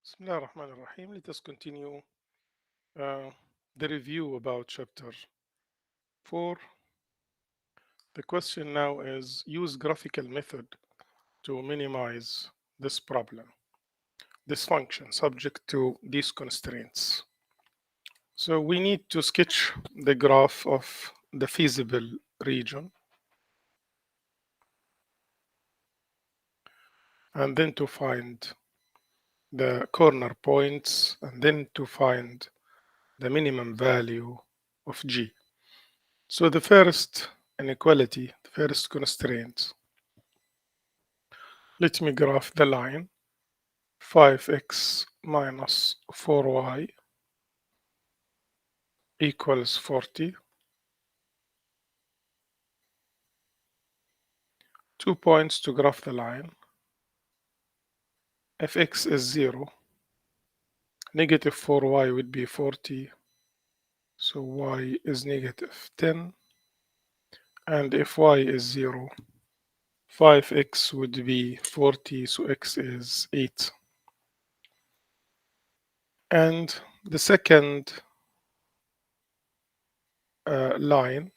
Bismillah ar-Rahman ar-Rahim. Let us continue uh, the review about chapter 4. The question now is use graphical method to minimize this problem, this function subject to these constraints. So we need to sketch the graph of the feasible region and then to find the corner points and then to find the minimum value of G. So the first inequality, the first constraint, let me graph the line 5x minus 4y equals 40. 2 points to graph the line. If x is 0, negative 4y would be 40, so y is negative 10. And if y is 0, 5x would be 40, so x is 8. And the second line,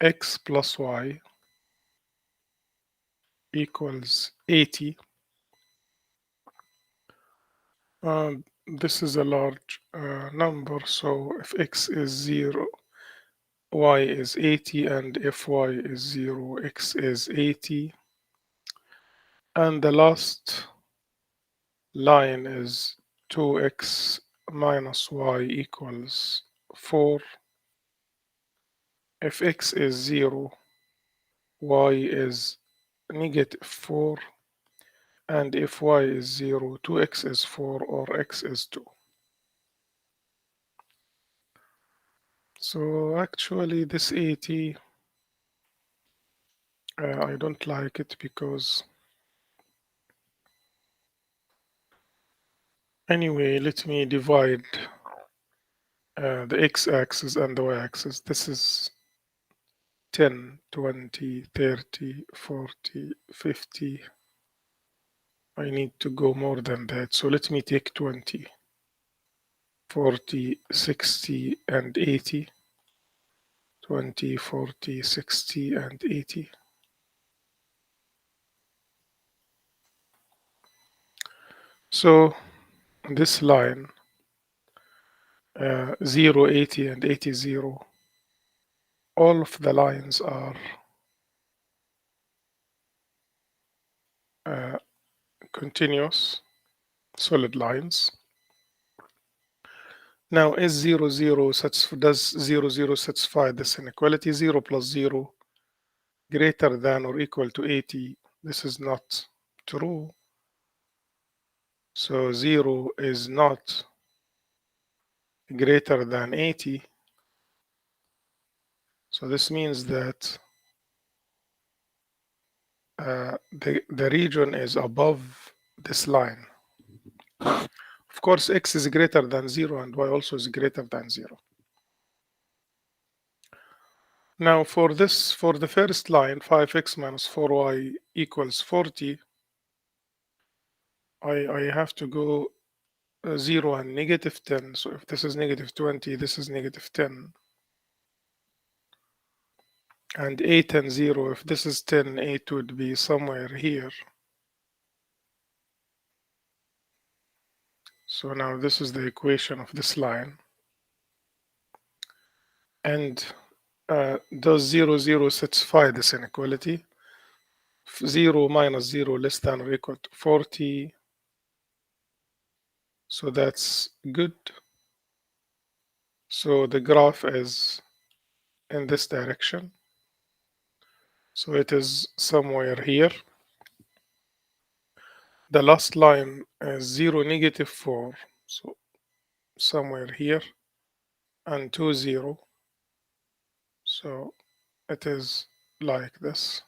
x plus y equals 80. This is a large number, so if x is 0, y is 80, and if y is 0, x is 80. And the last line is 2x minus y equals 4. If x is 0, y is negative 4. And if y is 0, 2x is 4 or x is 2. So actually this 80, I don't like it because anyway, let me divide the x-axis and the y-axis. This is 10, 20, 30, 40, 50. I need to go more than that. So let me take 20, 40, 60, and 80. 20, 40, 60, and 80. So this line, 0, 80, and 80, 0, all of the lines are continuous, solid lines. Now, is 0, 0 does 0, 0 satisfy this inequality? 0 plus 0 greater than or equal to 80. This is not true. So 0 is not greater than 80. So this means that the region is above this line. Of course, x is greater than 0 and y also is greater than 0. Now for this, for the first line, 5x minus 4y equals 40, I have to go 0 and negative 10. So if this is negative 20, this is negative 10. And 8 and 0, if this is 10, 8 would be somewhere here. So now this is the equation of this line. And does 0, 0 satisfy this inequality? 0 minus 0 less than or equal to 40. So that's good. So the graph is in this direction. So it is somewhere here. The last line is 0, negative 4. So somewhere here. And 2, 0. So it is like this.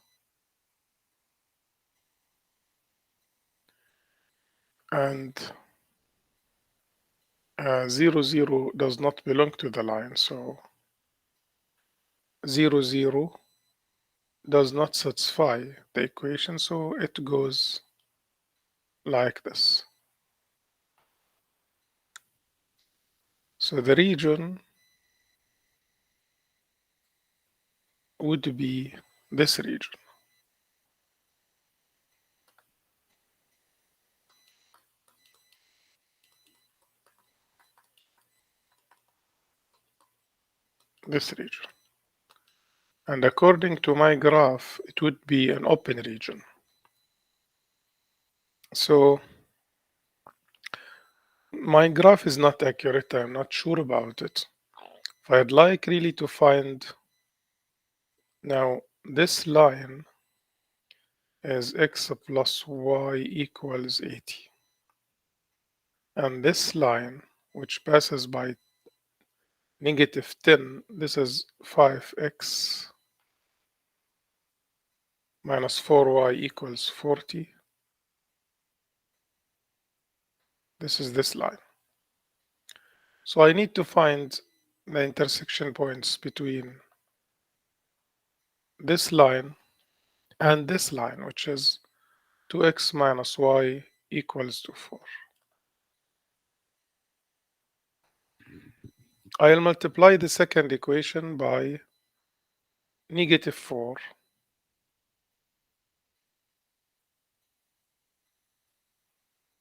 And 0, 0 does not belong to the line. So 0, 0 does not satisfy the equation. So it goes like this. So the region would be this region. This region. And according to my graph, it would be an open region. So my graph is not accurate. I'm not sure about it. If I'd like really to find now this line is x plus y equals 80. And this line, which passes by negative 10, this is 5x minus 4y equals 40. This is this line. So I need to find the intersection points between this line and this line, which is 2x minus y equals to 4. I'll multiply the second equation by negative 4.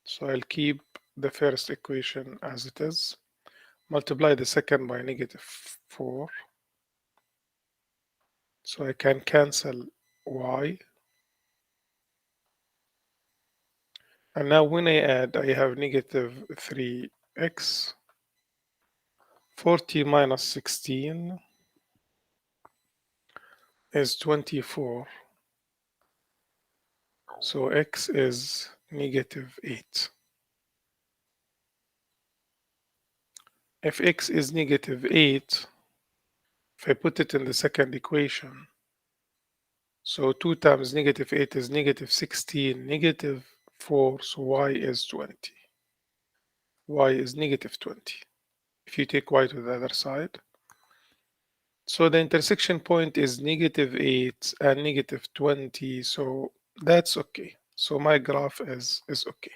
So I'll keep the first equation as it is. Multiply the second by negative 4. So I can cancel y. And now when I add, I have negative 3x. 40 minus 16 is 24. So x is negative 8. If x is negative 8, if I put it in the second equation, so 2 times negative 8 is negative 16, negative 4, so y is 20. Y is negative 20. If you take y to the other side. So the intersection point is negative 8 and negative 20, so that's okay. So my graph is okay.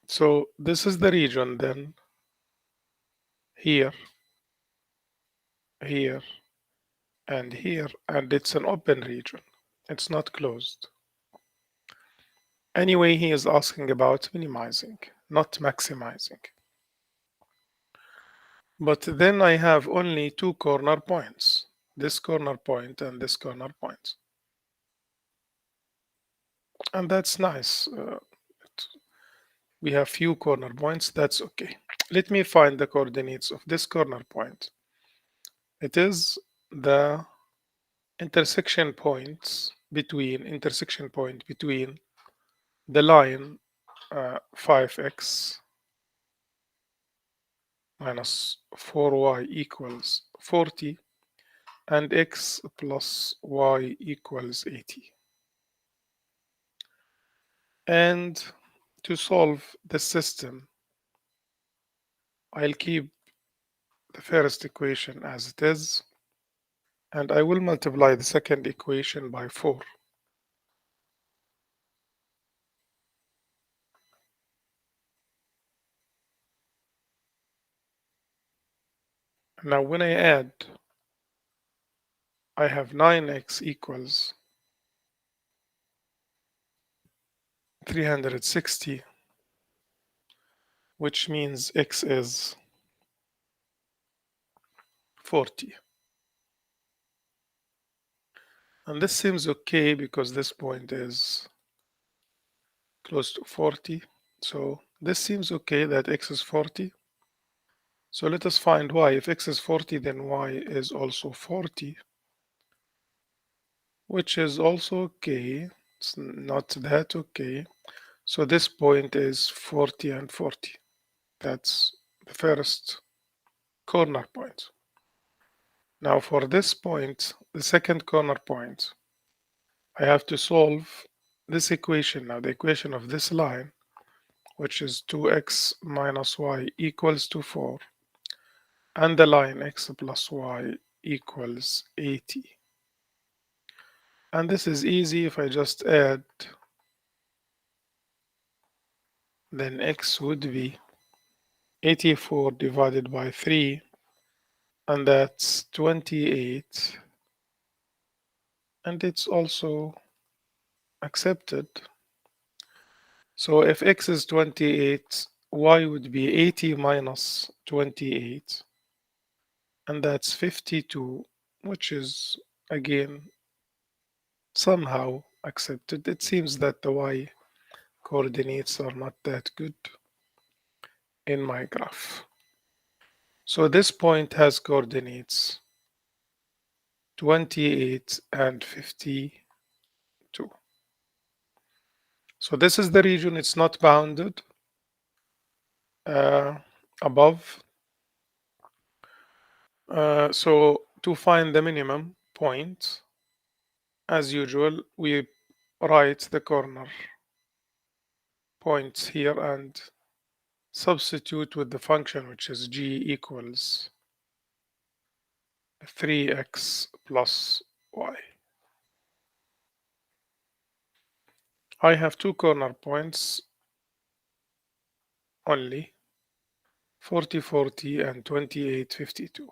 So this is the region then, here, here, and here, and it's an open region. It's not closed. Anyway, he is asking about minimizing, not maximizing. But then I have only two corner points, this corner point and this corner point. And that's nice. We have few corner points, that's okay. Let me find the coordinates of this corner point. It is the intersection point between the line 5x minus 4y equals 40 and x plus y equals 80. And to solve the system, I'll keep the first equation as it is, and I will multiply the second equation by 4. Now when I add, I have 9x equals 360, which means x is 40. And this seems okay because this point is close to 40. So this seems okay that x is 40. So let us find y. If x is 40, then y is also 40, which is also okay. It's not that okay. So this point is 40 and 40. That's the first corner point. Now for this point, the second corner point, I have to solve this equation. Now the equation of this line, which is 2x minus y equals to 4, and the line x plus y equals 80. And this is easy. If I just add, then x would be 84 divided by 3, and that's 28, and it's also accepted. So if x is 28, y would be 80 minus 28, and that's 52, which is again somehow accepted. It seems that the y coordinates are not that good in my graph. So this point has coordinates 28 and 52. So this is the region, it's not bounded uh, above. So to find the minimum point, as usual, we write the corner points here and substitute with the function, which is g equals 3x plus y. I have two corner points only, 40, 40 and 28, 52.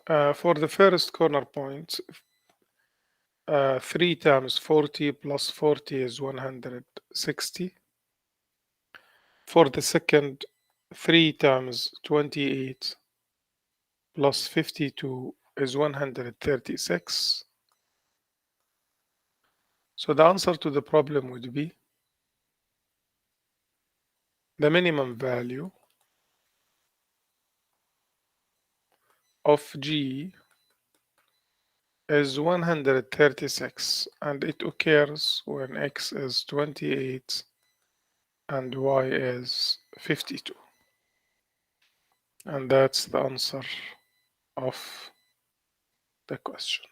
For the first corner point, 3 times 40 plus 40 is 160. For the second, 3 times 28 plus 52 is 136. So the answer to the problem would be the minimum value of G is 136, and it occurs when X is 28 and Y is 52. And that's the answer of the question.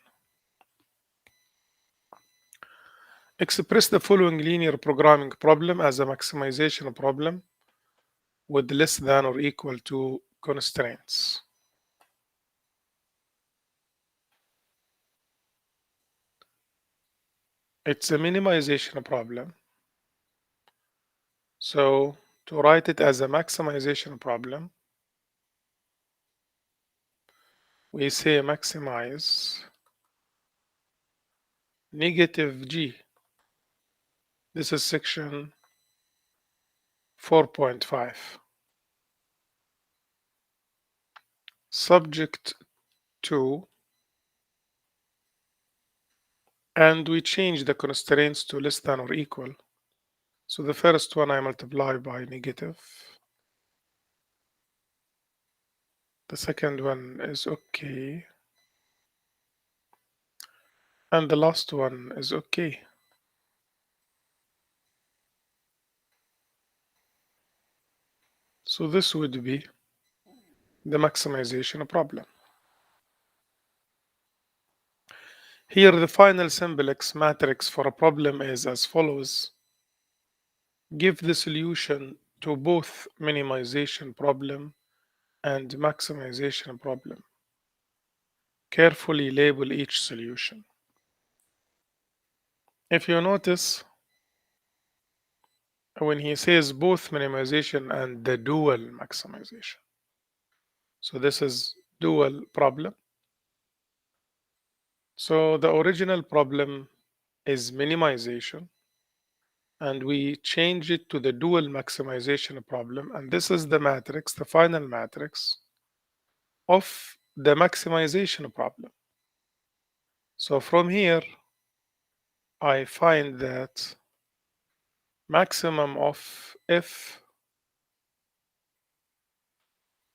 Express the following linear programming problem as a maximization problem with less than or equal to constraints. It's a minimization problem. So to write it as a maximization problem, we say maximize negative G. This is section 4.5. Subject to, and we change the constraints to less than or equal. So the first one I multiply by negative. The second one is okay. And the last one is okay. So this would be the maximization problem. Here the final simplex matrix for a problem is as follows. Give the solution to both minimization problem and maximization problem. Carefully label each solution. If you notice, when he says both minimization and the dual maximization. So this is dual problem. So the original problem is minimization, and we change it to the dual maximization problem. And this is the matrix, the final matrix of the maximization problem. So from here, I find that maximum of F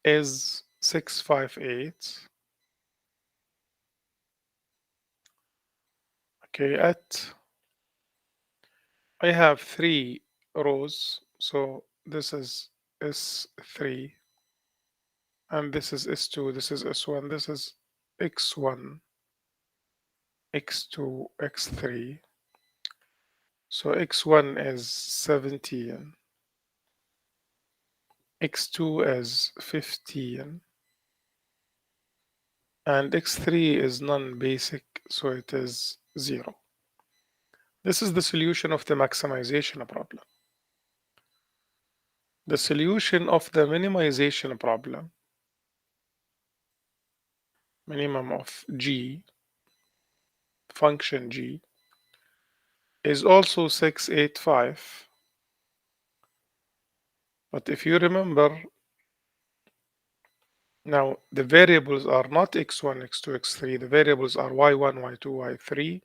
is 658. Okay, I have 3 rows, so this is S3, and this is S2, this is S1, this is X1, X2, X3. So X1 is 17, X2 is 15, and X3 is non-basic, so it is 0. This is the solution of the maximization problem. The solution of the minimization problem, minimum of g, function g, is also 685. But if you remember, now the variables are not x1, x2, x3. The variables are y1, y2, y3.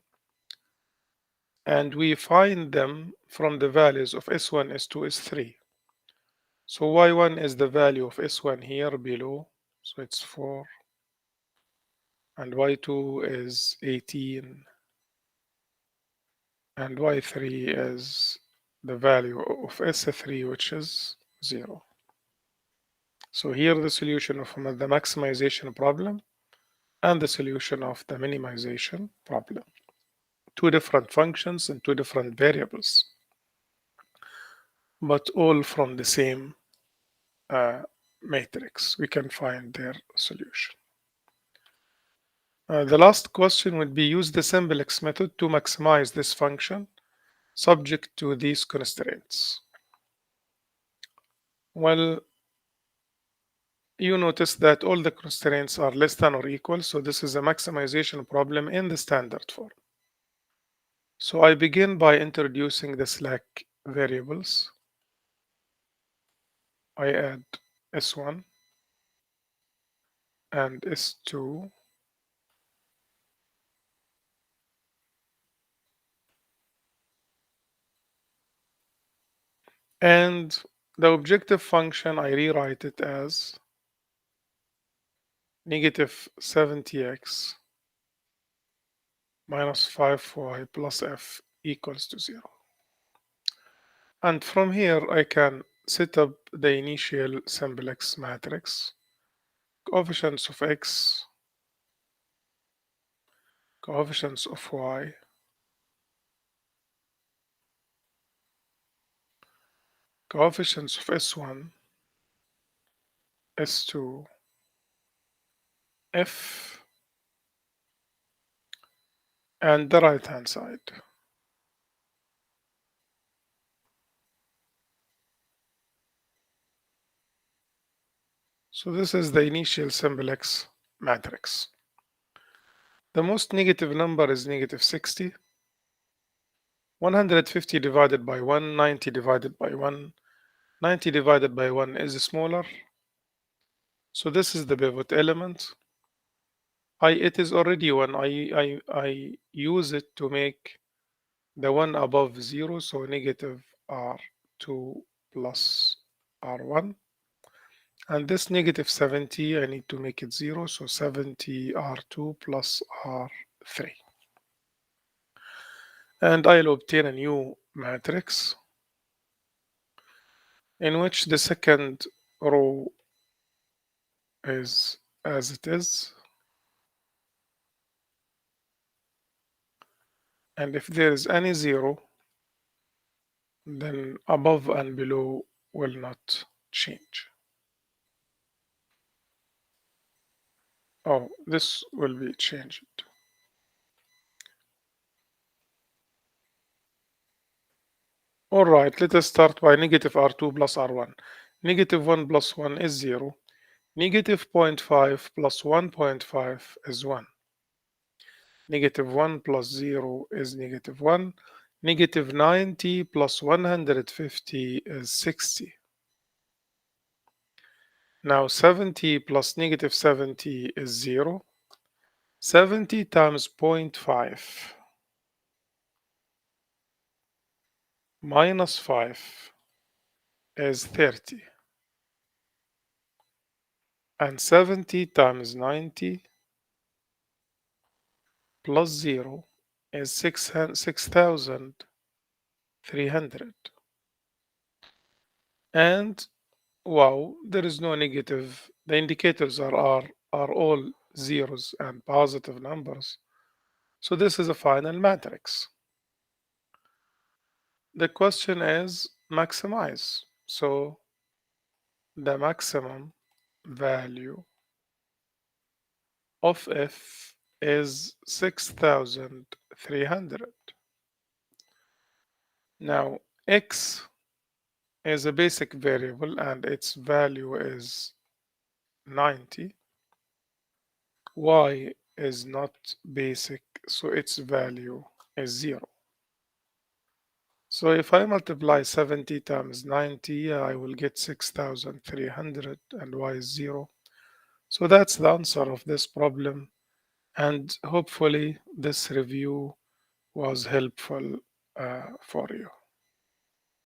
And we find them from the values of s1, s2, s3. So y1 is the value of s1 here below. So it's 4. And y2 is 18. And y3 is the value of s3, which is 0. So here the solution of the maximization problem and the solution of the minimization problem. Two different functions and two different variables, but all from the same matrix. We can find their solution. The last question would be use the simplex method to maximize this function subject to these constraints. Well, you notice that all the constraints are less than or equal, so this is a maximization problem in the standard form. So I begin by introducing the slack variables. I add S1 and S2 and the objective function I rewrite it as negative 70x minus 5y plus f equals to 0. And from here I can set up the initial simplex matrix, coefficients of x, coefficients of y, coefficients of S1, S2, F, and the right hand side. So this is the initial simplex matrix. The most negative number is negative 60. 150 divided by 1, 90 divided by 1, 90 divided by 1 is smaller. So this is the pivot element. It is already 1. I use it to make the one above 0, so negative R2 plus R1. And this negative 70, I need to make it 0, so 70 R2 plus R3. And I'll obtain a new matrix in which the second row is as it is. And if there is any 0, then above and below will not change. Oh, this will be changed. All right, let us start by negative R2 plus R1. Negative 1 plus 1 is 0. Negative 0.5 plus 1.5 is 1. Negative 1 plus 0 is negative 1. Negative 90 plus 150 is 60. Now 70 plus negative 70 is 0. 70 times 0.5 minus 5 is 30. And 70 times 90 plus 0 is 6,300. And wow, there is no negative. The indicators are all zeros and positive numbers. So this is a final matrix. The question is maximize. So the maximum value of f is 6,300. Now x is a basic variable and its value is 90. Y is not basic, so its value is 0. So if I multiply 70 times 90, I will get 6,300 and y is 0. So that's the answer of this problem. And hopefully this review was helpful for you.